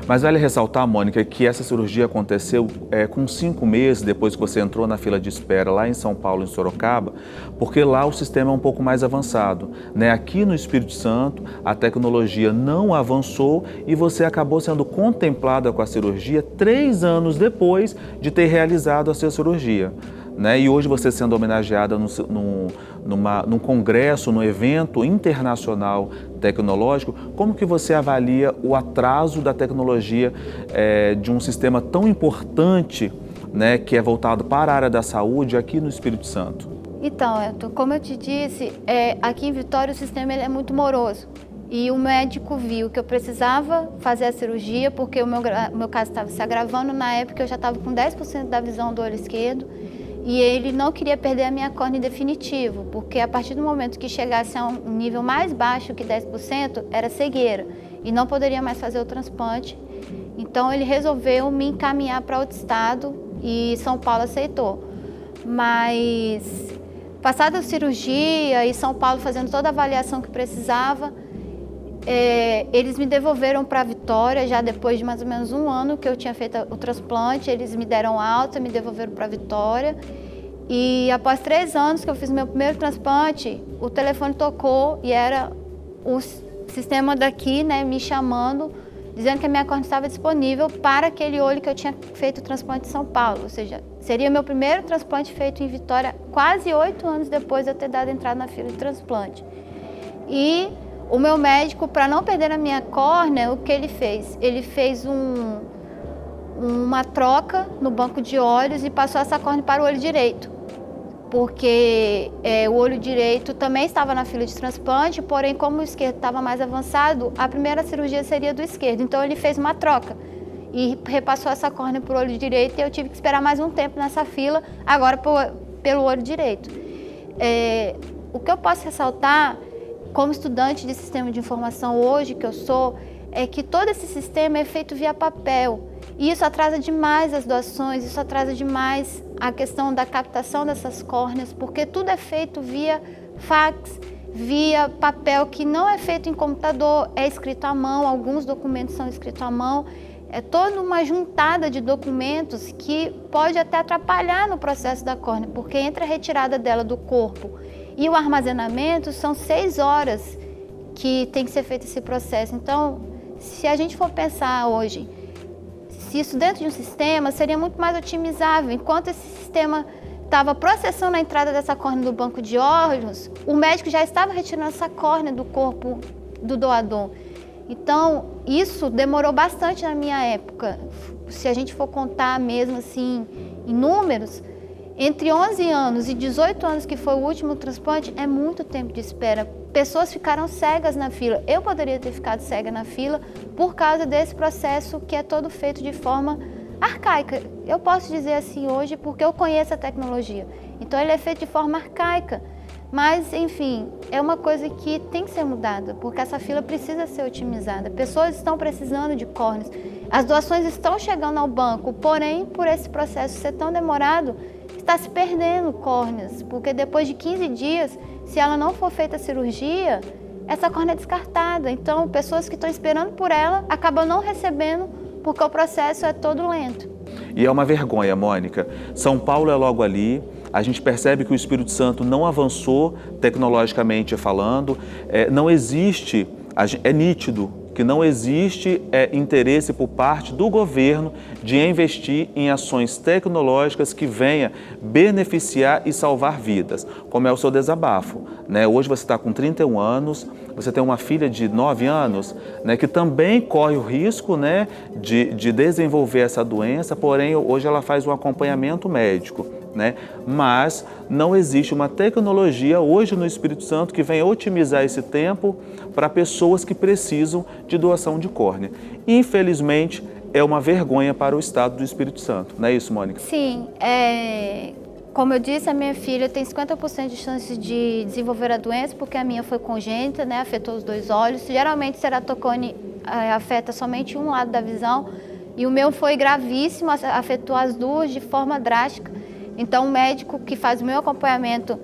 Mas vale ressaltar, Mônica, que essa cirurgia aconteceu com 5 meses depois que você entrou na fila de espera lá em São Paulo, em Sorocaba, porque lá o sistema é um pouco mais avançado, né? Aqui no Espírito Santo, a tecnologia não avançou e você acabou sendo contemplada com a cirurgia 3 anos depois de ter realizado a sua cirurgia, né? E hoje você sendo homenageada num congresso, num evento internacional tecnológico, como que você avalia o atraso da tecnologia de um sistema tão importante, né, que é voltado para a área da saúde aqui no Espírito Santo? Então, Elton, como eu te disse, aqui em Vitória o sistema ele é muito moroso. E o médico viu que eu precisava fazer a cirurgia porque o meu caso estava se agravando. Na época eu já estava com 10% da visão do olho esquerdo. E ele não queria perder a minha córnea em definitivo, porque a partir do momento que chegasse a um nível mais baixo que 10%, era cegueira e não poderia mais fazer o transplante. Então ele resolveu me encaminhar para outro estado e São Paulo aceitou. Mas passada a cirurgia e São Paulo fazendo toda a avaliação que precisava, eles me devolveram para Vitória, já depois de mais ou menos 1 ano que eu tinha feito o transplante. Eles me deram alta, me devolveram para Vitória. E após 3 anos que eu fiz meu primeiro transplante, o telefone tocou e era o sistema daqui, né, me chamando, dizendo que a minha córnea estava disponível para aquele olho que eu tinha feito o transplante em São Paulo. Ou seja, seria meu primeiro transplante feito em Vitória, quase 8 anos depois de eu ter dado entrada na fila de transplante. E o meu médico, para não perder a minha córnea, o que ele fez? Ele fez uma troca no banco de olhos e passou essa córnea para o olho direito. Porque o olho direito também estava na fila de transplante, porém, como o esquerdo estava mais avançado, a primeira cirurgia seria do esquerdo. Então, ele fez uma troca e repassou essa córnea para o olho direito e eu tive que esperar mais um tempo nessa fila, agora pelo olho direito. O que eu posso ressaltar, como estudante de sistema de informação hoje que eu sou, é que todo esse sistema é feito via papel. E isso atrasa demais as doações, isso atrasa demais a questão da captação dessas córneas, porque tudo é feito via fax, via papel que não é feito em computador, é escrito à mão, alguns documentos são escritos à mão. É toda uma juntada de documentos que pode até atrapalhar no processo da córnea, porque entre a retirada dela do corpo e o armazenamento são 6 horas que tem que ser feito esse processo. Então, se a gente for pensar hoje, se isso dentro de um sistema seria muito mais otimizável. Enquanto esse sistema estava processando a entrada dessa córnea do banco de órgãos, o médico já estava retirando essa córnea do corpo do doador. Então, isso demorou bastante na minha época. Se a gente for contar mesmo assim em números, entre 11 anos e 18 anos, que foi o último transplante, é muito tempo de espera. Pessoas ficaram cegas na fila. Eu poderia ter ficado cega na fila por causa desse processo que é todo feito de forma arcaica. Eu posso dizer assim hoje porque eu conheço a tecnologia. Então ele é feito de forma arcaica. Mas, enfim, é uma coisa que tem que ser mudada, porque essa fila precisa ser otimizada. Pessoas estão precisando de córneas. As doações estão chegando ao banco, porém, por esse processo ser tão demorado, está se perdendo córneas, porque depois de 15 dias, se ela não for feita a cirurgia, essa córnea é descartada. Então, pessoas que estão esperando por ela acabam não recebendo, porque o processo é todo lento. E é uma vergonha, Mônica. São Paulo é logo ali. A gente percebe que o Espírito Santo não avançou tecnologicamente falando. Não existe, é nítido que não existe interesse por parte do governo de investir em ações tecnológicas que venha beneficiar e salvar vidas, como é o seu desabafo, né? Hoje você está com 31 anos, você tem uma filha de 9 anos, né, que também corre o risco, né, de desenvolver essa doença, porém hoje ela faz um acompanhamento médico, né? Mas não existe uma tecnologia hoje no Espírito Santo que venha otimizar esse tempo para pessoas que precisam de doação de córnea. Infelizmente, é uma vergonha para o estado do Espírito Santo, não é isso, Mônica? Sim, como eu disse, a minha filha tem 50% de chance de desenvolver a doença, porque a minha foi congênita, né, afetou os 2 olhos. Geralmente, ceratocone afeta somente um lado da visão, e o meu foi gravíssimo, afetou as duas de forma drástica. Então, o médico que faz o meu acompanhamento,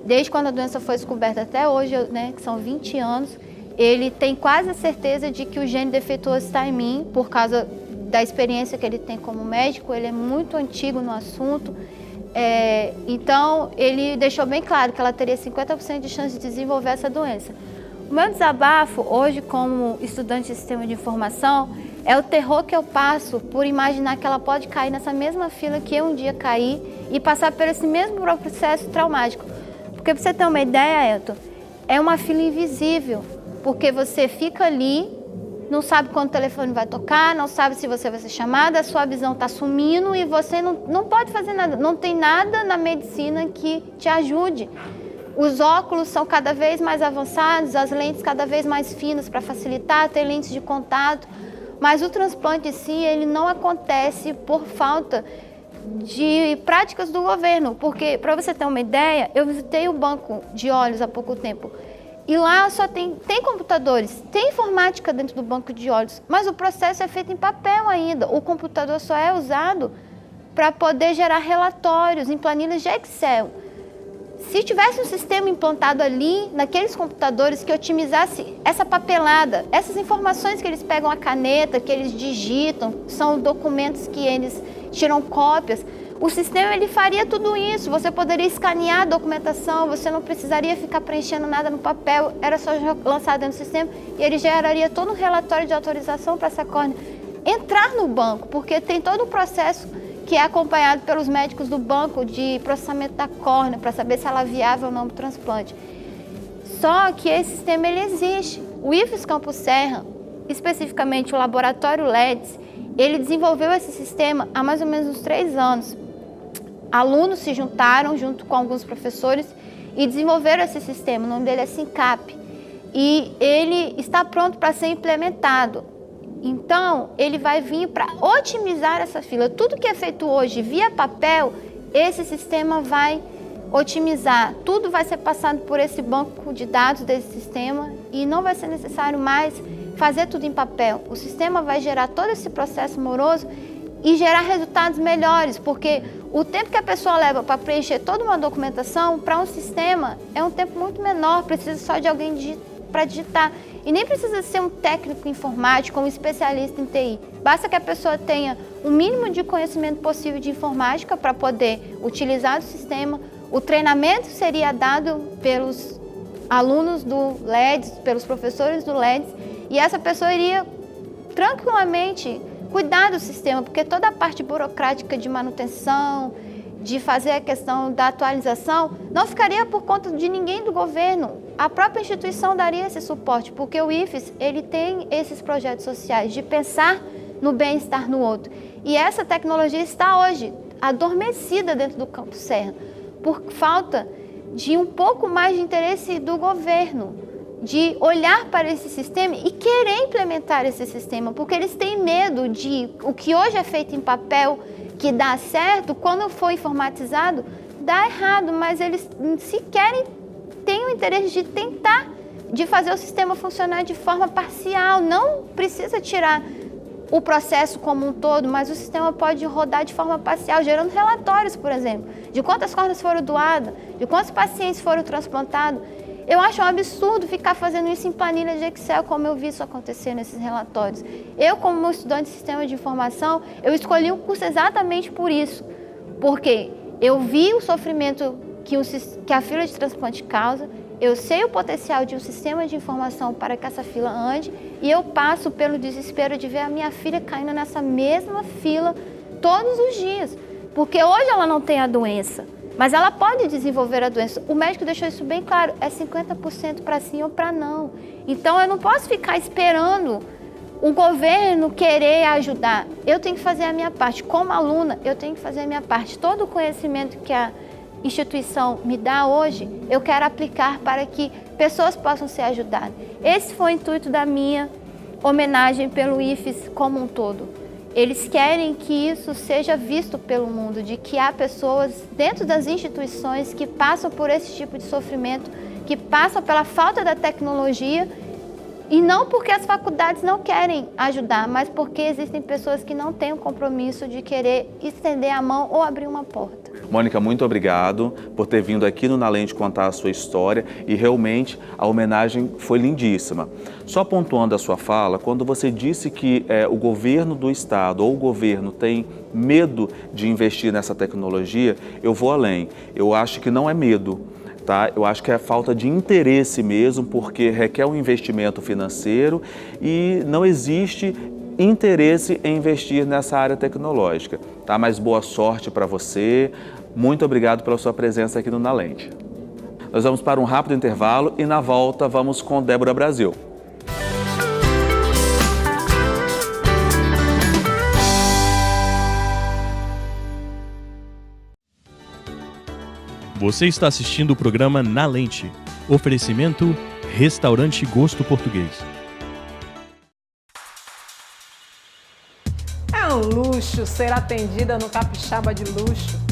desde quando a doença foi descoberta até hoje, né, que são 20 anos, ele tem quase a certeza de que o gene defeituoso está em mim, por causa da experiência que ele tem como médico, ele é muito antigo no assunto. Então, ele deixou bem claro que ela teria 50% de chance de desenvolver essa doença. O meu desabafo, hoje, como estudante de sistema de informação, é o terror que eu passo por imaginar que ela pode cair nessa mesma fila que eu um dia caí e passar por esse mesmo processo traumático. Porque, para você ter uma ideia, Elton, é uma fila invisível, porque você fica ali, não sabe quando o telefone vai tocar, não sabe se você vai ser chamada, a sua visão está sumindo e você não pode fazer nada. Não tem nada na medicina que te ajude. Os óculos são cada vez mais avançados, as lentes cada vez mais finas para facilitar, ter lentes de contato. Mas o transplante em si, ele não acontece por falta de práticas do governo. Porque, para você ter uma ideia, eu visitei o banco de olhos há pouco tempo. E lá só tem computadores, tem informática dentro do banco de olhos, mas o processo é feito em papel ainda. O computador só é usado para poder gerar relatórios em planilhas de Excel. Se tivesse um sistema implantado ali, naqueles computadores, que otimizasse essa papelada, essas informações que eles pegam a caneta, que eles digitam, são documentos que eles tiram cópias, o sistema ele faria tudo isso. Você poderia escanear a documentação, você não precisaria ficar preenchendo nada no papel, era só lançar dentro do sistema e ele geraria todo um relatório de autorização para essa córnea entrar no banco, porque tem todo o processo que é acompanhado pelos médicos do banco de processamento da córnea, para saber se ela é viável ou não para o transplante. Só que esse sistema ele existe. O IFES Campos Serra, especificamente o laboratório LEDS, ele desenvolveu esse sistema há mais ou menos uns 3 anos. Alunos se juntaram junto com alguns professores e desenvolveram esse sistema, o nome dele é SINCAP. E ele está pronto para ser implementado. Então, ele vai vir para otimizar essa fila. Tudo que é feito hoje via papel, esse sistema vai otimizar. Tudo vai ser passado por esse banco de dados desse sistema e não vai ser necessário mais fazer tudo em papel. O sistema vai gerar todo esse processo moroso e gerar resultados melhores, porque o tempo que a pessoa leva para preencher toda uma documentação, para um sistema, é um tempo muito menor, precisa só de alguém para digitar. E nem precisa ser um técnico informático ou um especialista em TI. Basta que a pessoa tenha o mínimo de conhecimento possível de informática para poder utilizar o sistema. O treinamento seria dado pelos alunos do LEDS, pelos professores do LEDS, e essa pessoa iria tranquilamente cuidar do sistema, porque toda a parte burocrática de manutenção, de fazer a questão da atualização, não ficaria por conta de ninguém do governo. A própria instituição daria esse suporte, porque o IFES, ele tem esses projetos sociais de pensar no bem-estar no outro. E essa tecnologia está hoje adormecida dentro do Campos Serra, por falta de um pouco mais de interesse do governo, de olhar para esse sistema e querer implementar esse sistema, porque eles têm medo de o que hoje é feito em papel, que dá certo, quando for informatizado, dá errado, mas eles sequer têm o interesse de tentar, de fazer o sistema funcionar de forma parcial. Não precisa tirar o processo como um todo, mas o sistema pode rodar de forma parcial, gerando relatórios, por exemplo, de quantas córneas foram doadas, de quantos pacientes foram transplantados. Eu acho um absurdo ficar fazendo isso em planilha de Excel, como eu vi isso acontecer nesses relatórios. Eu, como estudante de sistema de informação, eu escolhi o curso exatamente por isso, porque eu vi o sofrimento que a fila de transplante causa, eu sei o potencial de um sistema de informação para que essa fila ande, e eu passo pelo desespero de ver a minha filha caindo nessa mesma fila todos os dias, porque hoje ela não tem a doença, mas ela pode desenvolver a doença. O médico deixou isso bem claro, é 50% para sim ou para não. Então eu não posso ficar esperando o governo querer ajudar. Eu tenho que fazer a minha parte. Como aluna, eu tenho que fazer a minha parte. Todo o conhecimento que a instituição me dá hoje, eu quero aplicar para que pessoas possam ser ajudadas. Esse foi o intuito da minha homenagem pelo IFES como um todo. Eles querem que isso seja visto pelo mundo, de que há pessoas dentro das instituições que passam por esse tipo de sofrimento, que passam pela falta da tecnologia E não porque as faculdades não querem ajudar, mas porque existem pessoas que não têm o compromisso de querer estender a mão ou abrir uma porta. Mônica, muito obrigado por ter vindo aqui no Na Lente contar a sua história e realmente a homenagem foi lindíssima. Só pontuando a sua fala, quando você disse que o governo do estado ou o governo tem medo de investir nessa tecnologia, eu vou além. Eu acho que não é medo. Tá? Eu acho que é falta de interesse mesmo, porque requer um investimento financeiro e não existe interesse em investir nessa área tecnológica. Tá? Mas boa sorte para você. Muito obrigado pela sua presença aqui no Na Lente. Nós vamos para um rápido intervalo e na volta vamos com Débora Brasil. Você está assistindo o programa Na Lente. Oferecimento Restaurante Gosto Português. É um luxo ser atendida no Capixaba de Luxo.